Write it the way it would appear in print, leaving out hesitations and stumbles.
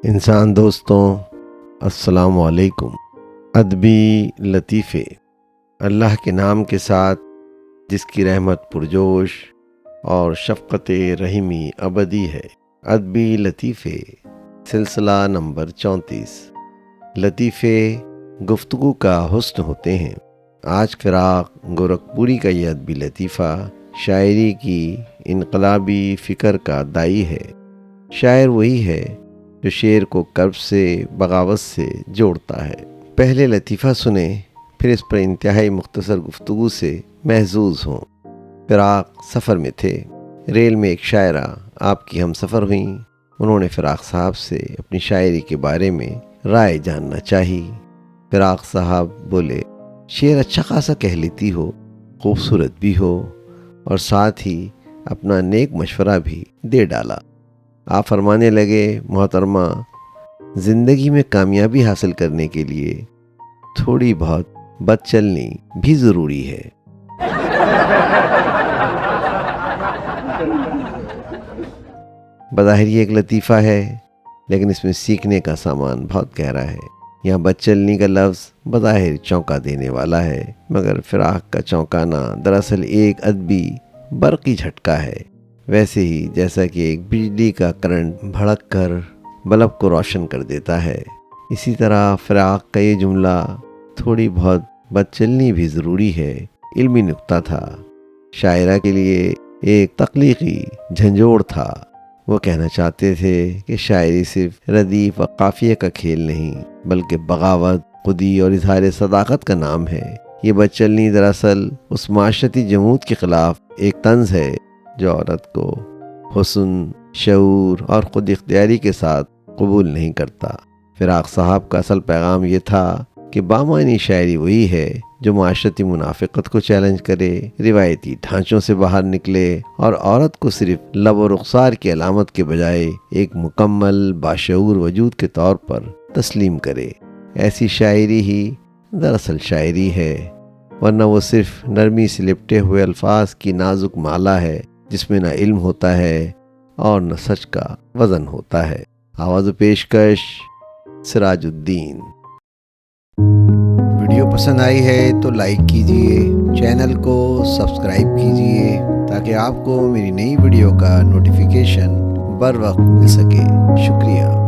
انسان دوستوں، السلام علیکم۔ ادبی لطیفے۔ اللہ کے نام کے ساتھ جس کی رحمت پرجوش اور شفقت رحیمی ابدی ہے۔ ادبی لطیفے سلسلہ نمبر 34۔ لطیفے گفتگو کا حسن ہوتے ہیں۔ آج فراق گورکھپوری کا یہ ادبی لطیفہ شاعری کی انقلابی فکر کا داعی ہے۔ شاعر وہی ہے جو شعر کو کرب سے بغاوت سے جوڑتا ہے۔ پہلے لطیفہ سنیں، پھر اس پر انتہائی مختصر گفتگو سے محظوظ ہوں۔ فراق سفر میں تھے۔ ریل میں ایک شاعرہ آپ کی ہم سفر ہوئیں۔ انہوں نے فراق صاحب سے اپنی شاعری کے بارے میں رائے جاننا چاہی۔ فراق صاحب بولے، شعر اچھا خاصا کہہ لیتی ہو، خوبصورت بھی ہو، اور ساتھ ہی اپنا نیک مشورہ بھی دے ڈالا۔ آپ فرمانے لگے، محترمہ، زندگی میں کامیابی حاصل کرنے کے لیے تھوڑی بہت بد چلنی بھی ضروری ہے۔ بظاہر یہ ایک لطیفہ ہے، لیکن اس میں سیکھنے کا سامان بہت گہرا ہے۔ یہاں بد چلنی کا لفظ بظاہر چونکا دینے والا ہے، مگر فراق کا چونکانا دراصل ایک ادبی برقی جھٹکا ہے۔ ویسے ہی جیسا کہ ایک بجلی کا کرنٹ بھڑک کر بلب کو روشن کر دیتا ہے، اسی طرح فراق کا یہ جملہ تھوڑی بہت بد چلنی بھی ضروری ہے علمی نکتہ تھا۔ شاعرہ کے لیے ایک تخلیقی جھنجھوڑ تھا۔ وہ کہنا چاہتے تھے کہ شاعری صرف ردیف و قافیہ کا کھیل نہیں، بلکہ بغاوت، خودی اور اظہار صداقت کا نام ہے۔ یہ بد چلنی دراصل اس معاشرتی جمود کے خلاف ایک طنز ہے جو عورت کو حسن، شعور اور خود اختیاری کے ساتھ قبول نہیں کرتا۔ فراق صاحب کا اصل پیغام یہ تھا کہ بامعنی شاعری وہی ہے جو معاشرتی منافقت کو چیلنج کرے، روایتی ڈھانچوں سے باہر نکلے اور عورت کو صرف لب و رخسار کی علامت کے بجائے ایک مکمل باشعور وجود کے طور پر تسلیم کرے۔ ایسی شاعری ہی دراصل شاعری ہے، ورنہ وہ صرف نرمی سے لپٹے ہوئے الفاظ کی نازک مالا ہے جس میں نہ علم ہوتا ہے اور نہ سچ کا وزن ہوتا ہے۔ آواز و پیشکش سراج الدین۔ ویڈیو پسند آئی ہے تو لائک کیجئے، چینل کو سبسکرائب کیجئے تاکہ آپ کو میری نئی ویڈیو کا نوٹیفیکیشن بر وقت مل سکے۔ شکریہ۔